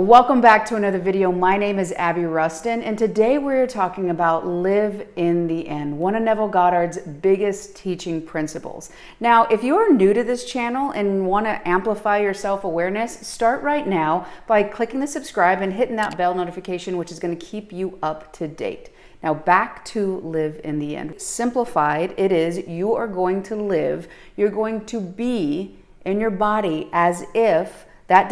Welcome back to another video. My name is Abby Ruston, and today we're talking about live in the end, one of Neville Goddard's biggest teaching principles. Now, if you're new to this channel and want to amplify your self-awareness, start right now by clicking the subscribe and hitting that bell notification, which is going to keep you up to date. Now back to live in the end. Simplified, it is you are going to live, you're going to be in your body as if that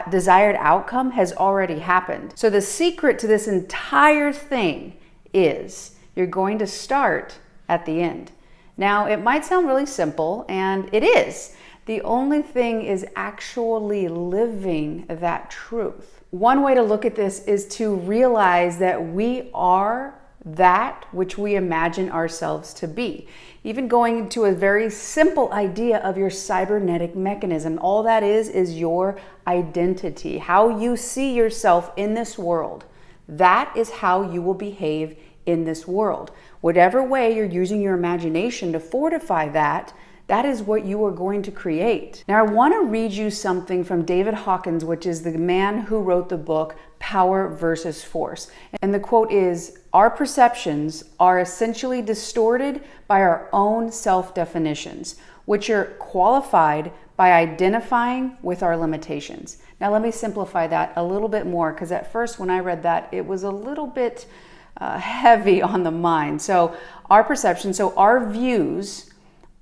desired outcome has already happened. So the secret to this entire thing is you're going to start at the end. Now, it might sound really simple, and it is. The only thing is actually living that truth. One way to look at this is to realize that we are that which we imagine ourselves to be. Even going to a very simple idea of your cybernetic mechanism, all that is your identity, how you see yourself in this world. That is how you will behave in this world. Whatever way you're using your imagination to fortify that, that is what you are going to create. Now, I want to read you something from David Hawkins, which is the man who wrote the book Power versus Force. And the quote is, "Our perceptions are essentially distorted by our own self-definitions, which are qualified by identifying with our limitations." Now, let me simplify that a little bit more, because at first when I read that, it was a little bit heavy on the mind. So our perceptions, so our views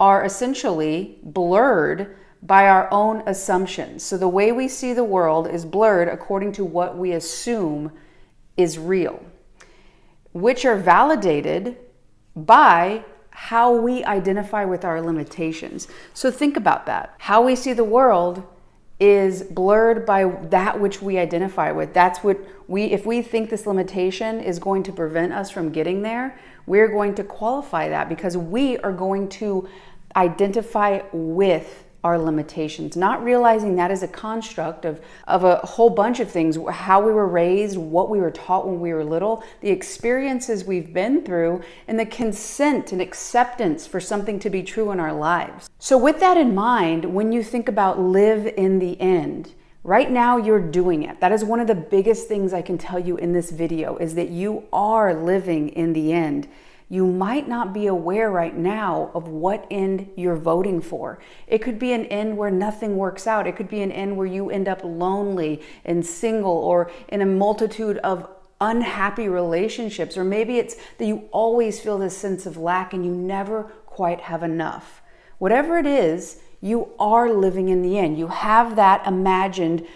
are essentially blurred by our own assumptions. So the way we see the world is blurred according to what we assume is real, which are validated by how we identify with our limitations. So think about that. How we see the world is blurred by that which we identify with. That's what if we think this limitation is going to prevent us from getting there, we're going to qualify that because we are going to identify with our limitations, not realizing that is a construct of a whole bunch of things, how we were raised, what we were taught when we were little, the experiences we've been through, and the consent and acceptance for something to be true in our lives. So with that in mind, when you think about live in the end, right now you're doing it. That is one of the biggest things I can tell you in this video, is that you are living in the end. You might not be aware right now of what end you're voting for. It could be an end where nothing works out. It could be an end where you end up lonely and single, or in a multitude of unhappy relationships. Or maybe it's that you always feel this sense of lack and you never quite have enough. Whatever it is, you are living in the end. You have that imagined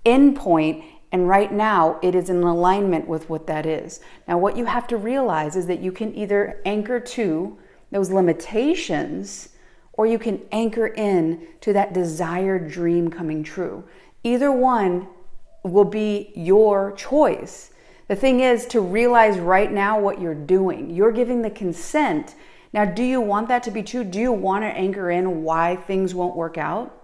end point, and right now it is in alignment with what that is. Now, what you have to realize is that you can either anchor to those limitations, or you can anchor in to that desired dream coming true. Either one will be your choice. The thing is to realize right now what you're doing. You're giving the consent. Now, do you want that to be true? Do you want to anchor in why things won't work out?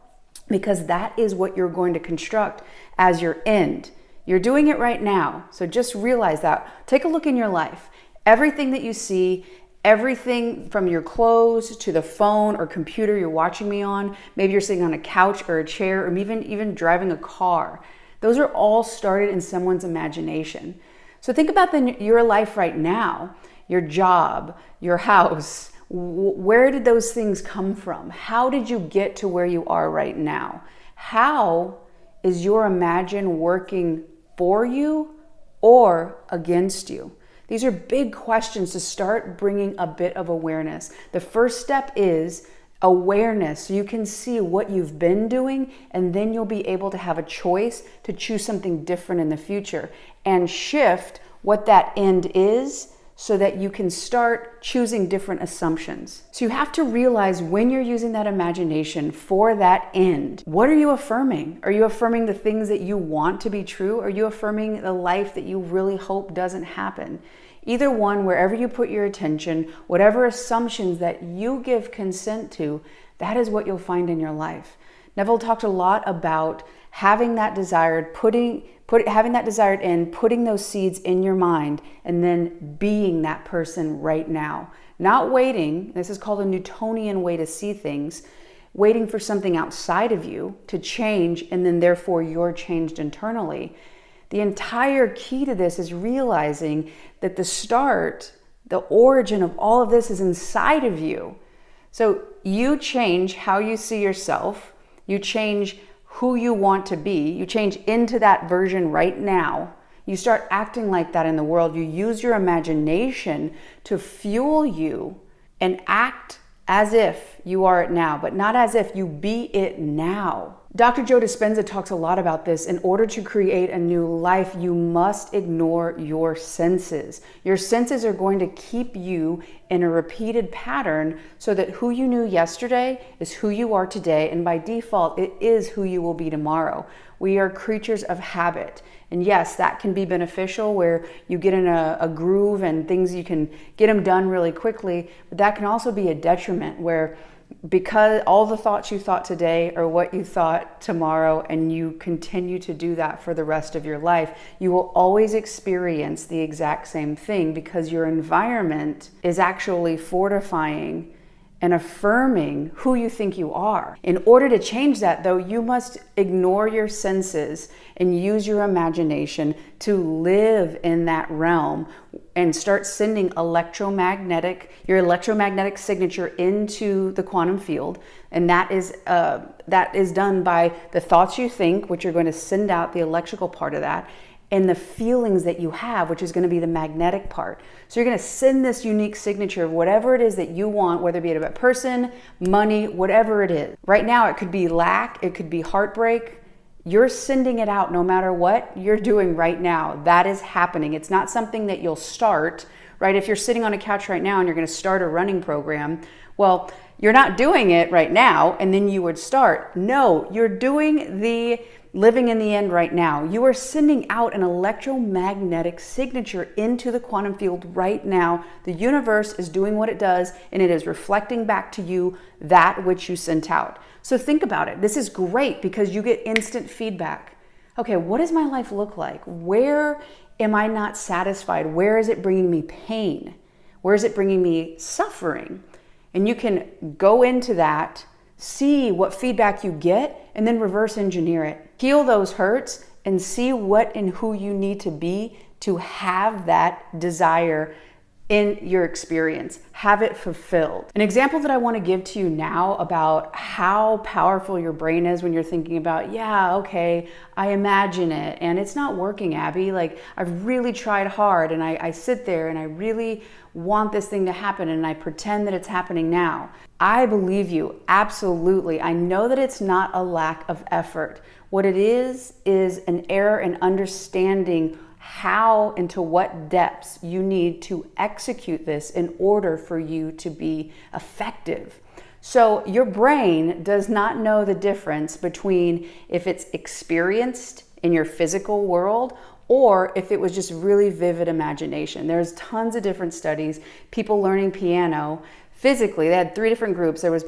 Because that is what you're going to construct as your end. You're doing it right now. So just realize that. Take a look in your life. Everything that you see, everything from your clothes to the phone or computer you're watching me on, maybe you're sitting on a couch or a chair, or even driving a car. Those are all started in someone's imagination. So think about your life right now, your job, your house. Where did those things come from? How did you get to where you are right now? How is your imagine working for you or against you? These are big questions to start bringing a bit of awareness. The first step is awareness, so you can see what you've been doing, and then you'll be able to have a choice to choose something different in the future and shift what that end is, so that you can start choosing different assumptions. So you have to realize when you're using that imagination for that end, what are you affirming? Are you affirming the things that you want to be true? Are you affirming the life that you really hope doesn't happen? Either one, wherever you put your attention, whatever assumptions that you give consent to, that is what you'll find in your life. Neville talked a lot about having that desired, having that desired end, putting those seeds in your mind, and then being that person right now. Not waiting, this is called a Newtonian way to see things, waiting for something outside of you to change, and then therefore you're changed internally. The entire key to this is realizing that the origin of all of this is inside of you. So you change how you see yourself, you change who you want to be, you change into that version right now. You start acting like that in the world. You use your imagination to fuel you and act as if you are it now, but not as if you be it now. Dr. Joe Dispenza talks a lot about this. In order to create a new life, you must ignore your senses. Your senses are going to keep you in a repeated pattern so that who you knew yesterday is who you are today, and by default, it is who you will be tomorrow. We are creatures of habit. And yes, that can be beneficial where you get in a groove and things, you can get them done really quickly, but that can also be a detriment where because all the thoughts you thought today are what you thought tomorrow, and you continue to do that for the rest of your life, you will always experience the exact same thing because your environment is actually fortifying and affirming who you think you are. In order to change that, though, you must ignore your senses and use your imagination to live in that realm and start sending your electromagnetic signature into the quantum field. And that is done by the thoughts you think, which are going to send out the electrical part of that, and the feelings that you have, which is going to be the magnetic part. So you're going to send this unique signature of whatever it is that you want, whether it be about person, money, whatever it is. Right now, it could be lack, it could be heartbreak. You're sending it out no matter what you're doing right now. That is happening. It's not something that you'll start, right? If you're sitting on a couch right now and you're going to start a running program, well, you're not doing it right now and then you would start. No, you're doing the living in the end right now. You are sending out an electromagnetic signature into the quantum field right now. The universe is doing what it does, and it is reflecting back to you that which you sent out. So think about it. This is great because you get instant feedback. Okay, what does my life look like? Where am I not satisfied? Where is it bringing me pain? Where is it bringing me suffering? And you can go into that, see what feedback you get, and then reverse engineer it. Heal those hurts and see what and who you need to be to have that desire in your experience, have it fulfilled. An example that I want to give to you now about how powerful your brain is when you're thinking about, yeah, okay, I imagine it and it's not working, Abby. Like, I've really tried hard and I sit there and I really want this thing to happen and I pretend that it's happening now. I believe you, absolutely. I know that it's not a lack of effort. What it is an error in understanding how and to what depths you need to execute this in order for you to be effective. So your brain does not know the difference between if it's experienced in your physical world or if it was just really vivid imagination. There's tons of different studies. People learning piano physically, they had 3 different groups. There was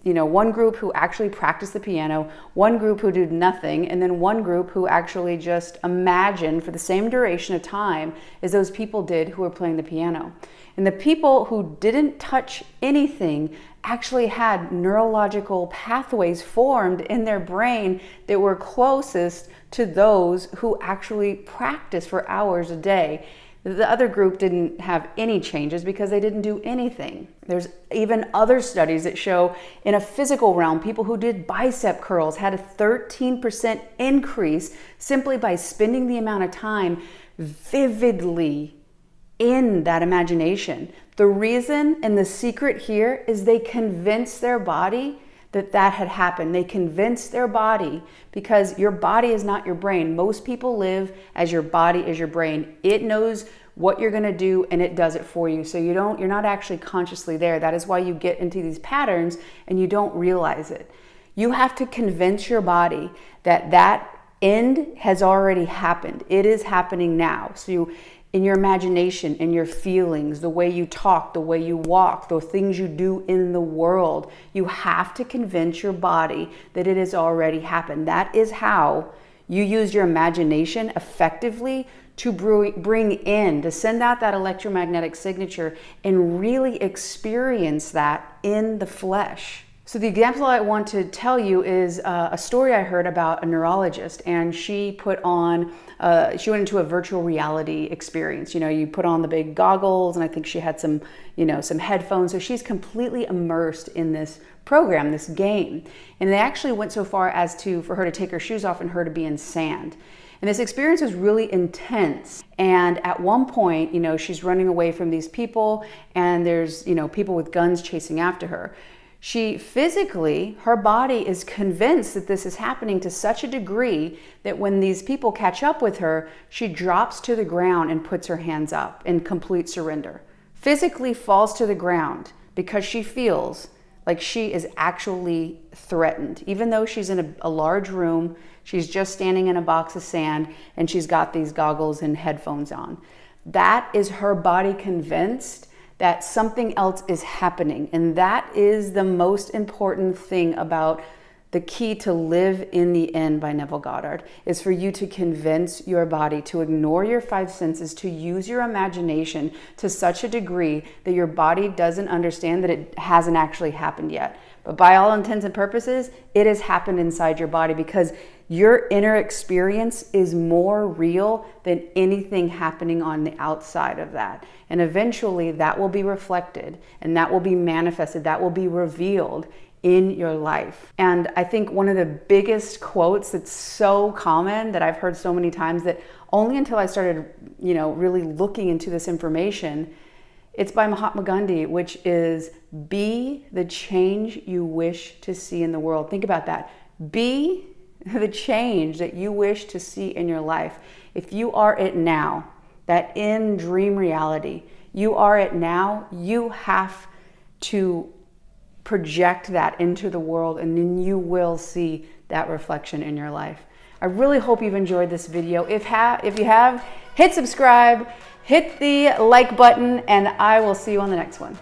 one group who actually practiced the piano, one group who did nothing, and then one group who actually just imagined for the same duration of time as those people did who were playing the piano. And the people who didn't touch anything actually had neurological pathways formed in their brain that were closest to those who actually practiced for hours a day. The other group didn't have any changes because they didn't do anything. There's even other studies that show in a physical realm, people who did bicep curls had a 13% increase simply by spending the amount of time vividly in that imagination. The reason and the secret here is they convinced their body that had happened. They convinced their body, because your body is not your brain. Most people live as your body is your brain. It knows what you're gonna do and it does it for you. So you're not actually consciously there. That is why you get into these patterns and you don't realize it. You have to convince your body that end has already happened. It is happening now. So in your imagination, in your feelings, the way you talk, the way you walk, the things you do in the world, you have to convince your body that it has already happened. That is how you use your imagination effectively to bring in, to send out that electromagnetic signature and really experience that in the flesh. So the example I want to tell you is a story I heard about a neurologist, and she went into a virtual reality experience. You know, you put on the big goggles, and I think she had some headphones. So she's completely immersed in this program, this game. And they actually went so far as for her to take her shoes off and her to be in sand. And this experience was really intense. And at one point, you know, she's running away from these people, and there's, you know, people with guns chasing after her. She physically, her body is convinced that this is happening to such a degree that when these people catch up with her, she drops to the ground and puts her hands up in complete surrender. Physically falls to the ground because she feels like she is actually threatened. Even though she's in a large room, she's just standing in a box of sand, and she's got these goggles and headphones on. That is her body convinced that something else is happening. And that is the most important thing about the key to live in the end by Neville Goddard, is for you to convince your body to ignore your five senses, to use your imagination to such a degree that your body doesn't understand that it hasn't actually happened yet. But by all intents and purposes, it has happened inside your body, because your inner experience is more real than anything happening on the outside of that. And eventually that will be reflected, and that will be manifested, that will be revealed in your life. And I think one of the biggest quotes that's so common, that I've heard so many times, that only until I started, you know, really looking into this information, it's by Mahatma Gandhi, which is, be the change you wish to see in the world. Think about that. Be the change that you wish to see in your life. If you are it now, that in dream reality, you are it now, you have to project that into the world, and then you will see that reflection in your life. I really hope you've enjoyed this video. If you have, hit subscribe, hit the like button, and I will see you on the next one.